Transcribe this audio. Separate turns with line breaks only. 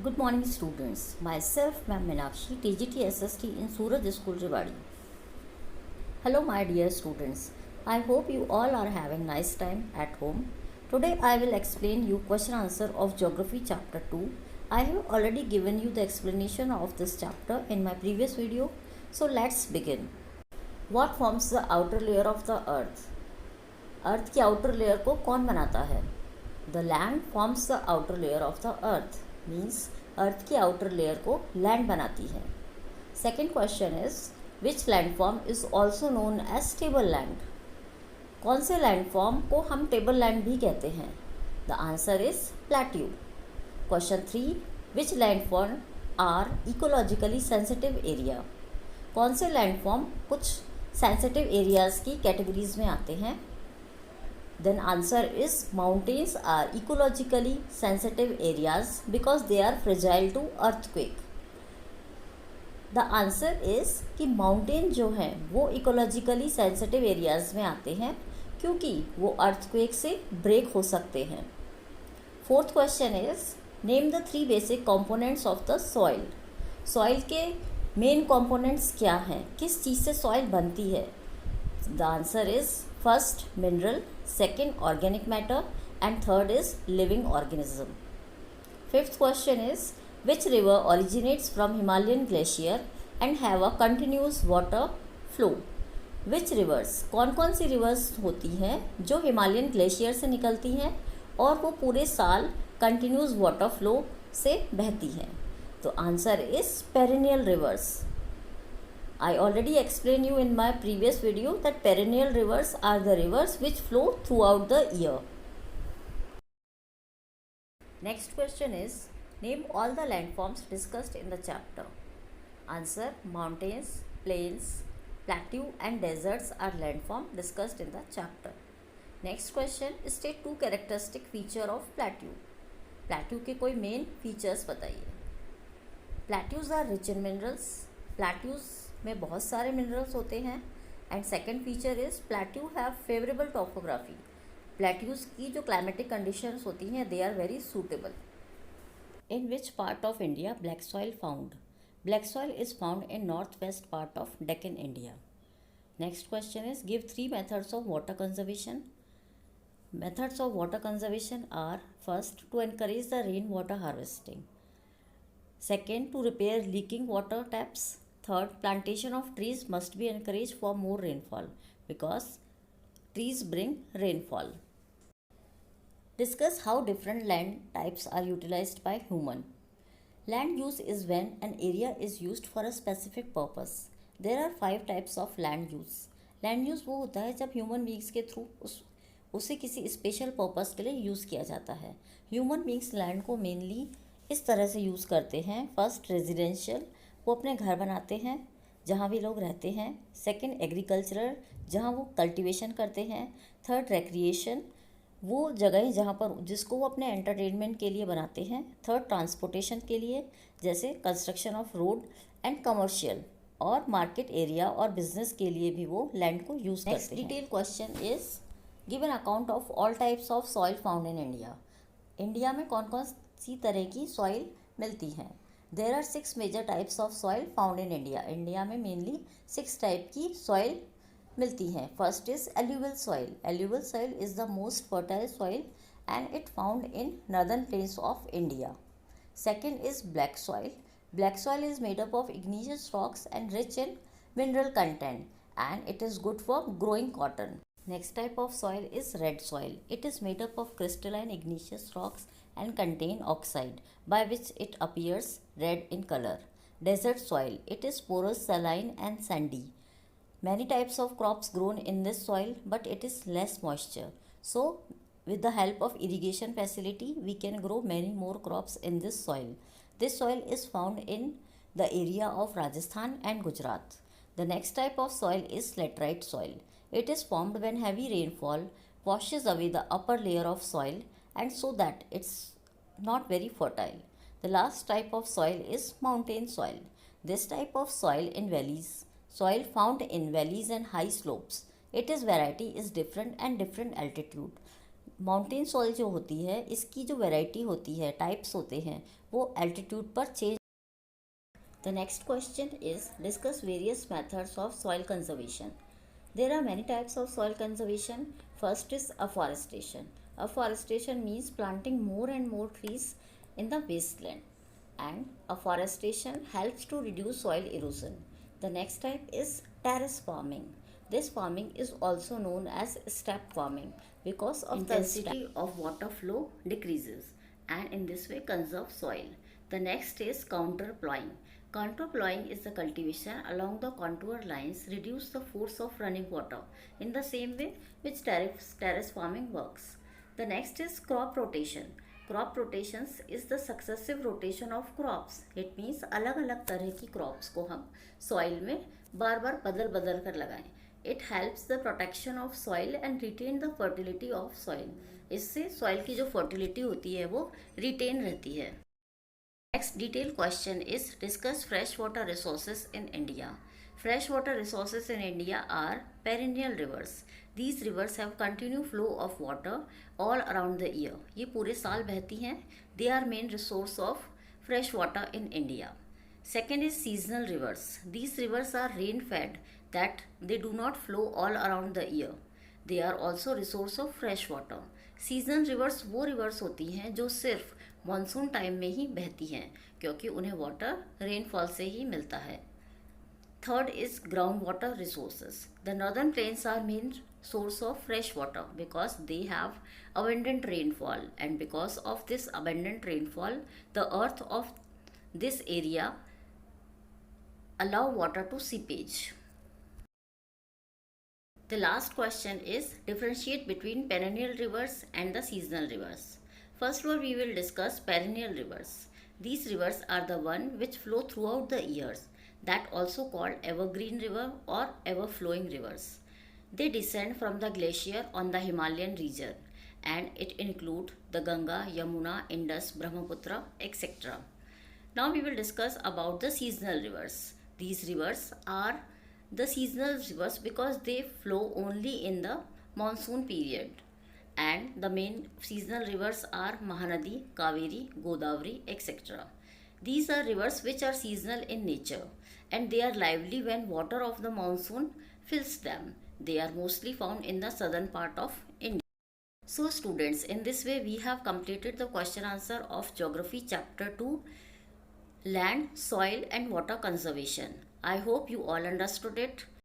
Good morning students. Myself Ma'am Meenakshi, TGT SST in Suraj School Rewari. Hello my dear students. I hope you all are having nice time at home. Today I will explain you question answer of Geography chapter 2. I have already given you the explanation of this chapter in my previous video. So let's begin. What forms the outer layer of the earth? अर्थ की outer layer को कौन बनाता है? The land forms the outer layer of the earth, means earth की outer layer को land बनाती है. Second question is which land form is also known as table land? कौन से लैंड फॉर्म को हम टेबल लैंड भी कहते हैं? The answer is plateau. Question 3, which land form are ecologically sensitive area? कौन से लैंड फॉर्म कुछ सेंसिटिव एरियाज़ की कैटेगरीज में आते हैं? Then answer is mountains are ecologically sensitive areas because they are fragile to earthquake. The answer is कि mountain जो हैं वो ecologically sensitive areas में आते हैं क्योंकि वो earthquake से break हो सकते हैं. Fourth question is name the 3 basic components of the soil. Soil के main components क्या हैं? किस चीज़ से soil बनती है? The answer is first mineral, second organic matter and third is living organism. Fifth question is which river originates from Himalayan glacier and have a continuous water flow? Which rivers, कौन कौन सी rivers होती हैं जो Himalayan glacier से निकलती हैं और वो पूरे साल continuous water flow से बहती हैं? तो answer is perennial rivers. I already explained you in my previous video that perennial rivers are the rivers which flow throughout the year. Next question is name all the landforms discussed in the chapter. Answer: mountains, plains, plateau and deserts are landforms discussed in the chapter. Next question, state 2 characteristic feature of plateau. Plateau के कोई main features बताइए. Plateaus are rich in minerals. Plateaus में बहुत सारे minerals होते हैं. And second feature is plateau have favourable topography. Plateaus की जो क्लाइमेटिक कंडीशंस होती हैं they are very suitable. In which part of India black soil found? Black soil is found in north west part of Deccan India. Next question is give 3 methods of water conservation. Methods of water conservation are first to encourage the rain water harvesting, second to repair leaking water taps, third, plantation of trees must be encouraged for more rainfall because trees bring rainfall. Discuss how different land types are utilized by human. Land use is when an area is used for a specific purpose. There are 5 types of land use. Land use वो होता है जब human beings के through उसे किसी special purpose के लिए use किया जाता है. ह्यूमन बींग्स लैंड को मेनली इस तरह से यूज़ करते हैं. फर्स्ट रेजिडेंशियल, वो अपने घर बनाते हैं जहाँ भी लोग रहते हैं. सेकंड एग्रीकल्चरल, जहाँ वो कल्टीवेशन करते हैं. थर्ड रिक्रिएशन, वो जगह जहाँ पर जिसको वो अपने एंटरटेनमेंट के लिए बनाते हैं. थर्ड ट्रांसपोर्टेशन के लिए, जैसे construction of road. And commercial और मार्केट एरिया और बिजनेस के लिए भी वो लैंड को यूज़ करते हैं. Next detail question is give an account of all types of soil found in India. India में कौन कौन सी तरह की सॉइल मिलती हैं? There are 6 major types of soil found in India. India में मेनली 6 टाइप की सॉइल मिलती हैं. First is alluvial soil. Alluvial soil is the most fertile soil and it found in northern plains of India. Second is black soil. Black soil is made up of igneous rocks and rich in mineral content and it is good for growing cotton. Next type of soil is red soil. It is made up of crystalline igneous rocks and contain oxide by which it appears red in color. Desert soil. It is porous, saline and sandy. Many types of crops grown in this soil but it is less moisture. So with the help of irrigation facility we can grow many more crops in this soil. This soil is found in the area of Rajasthan and Gujarat. The next type of soil is laterite soil. It is formed when heavy rainfall washes away the upper layer of soil and so that it's not very fertile. The last type of soil is mountain soil. This type of soil found in valleys and high slopes. Its variety is different and different altitude. Mountain soil जो होती है, इसकी जो variety होती है, types होते हैं, वो एल्टीट्यूड पर change. The next question is discuss various methods of soil conservation. There are many types of soil conservation. First is afforestation. Afforestation means planting more and more trees in the wasteland, and afforestation helps to reduce soil erosion. The next type is terrace farming. This farming is also known as step farming because of intensity of water flow decreases, and in this way conserve soil. The next is counter ploughing. Contour ploughing is the cultivation along the contour lines reduce the force of running water in the same way which terrace farming works. The next is crop rotation. Crop rotations is the successive rotation of crops. It means अलग अलग तरह की crops को हम soil में बार बार बदल बदल कर लगाएं. It helps the protection of soil and retain the fertility of soil. इससे soil की जो fertility होती है वो retain रहती है. Next detailed question is discuss freshwater resources in India. Freshwater resources in India are perennial rivers. These rivers have continued flow of water all around the year. ये पूरे साल बहती हैं. They are main resource of fresh water in India. Second is seasonal rivers. These rivers are rain fed that they do not flow all around the year. They are also resource of fresh water. Seasonal rivers वो reverse होती हैं जो सिर्फ monsoon time में ही बहती हैं क्योंकि उन्हें वाटर रेनफॉल से ही मिलता है. Third is ground water resources. The northern plains are main source of fresh water because they have abundant rainfall, and because of this abundant rainfall the earth of this area allow water to seepage. The last question is differentiate between perennial rivers and the seasonal rivers. First of all, we will discuss perennial rivers. These rivers are the one which flow throughout the years, that also called evergreen river or ever flowing rivers. They descend from the glacier on the Himalayan region, and it include the Ganga, Yamuna, Indus, Brahmaputra, etc. Now we will discuss about the seasonal rivers. These rivers are the seasonal rivers because they flow only in the monsoon period, and the main seasonal rivers are Mahanadi, Kaveri, Godavari, etc. These are rivers which are seasonal in nature, and they are lively when water of the monsoon fills them. They are mostly found in the southern part of India. So students, in this way we have completed the question answer of Geography chapter 2, Land, Soil and Water Conservation. I hope you all understood it.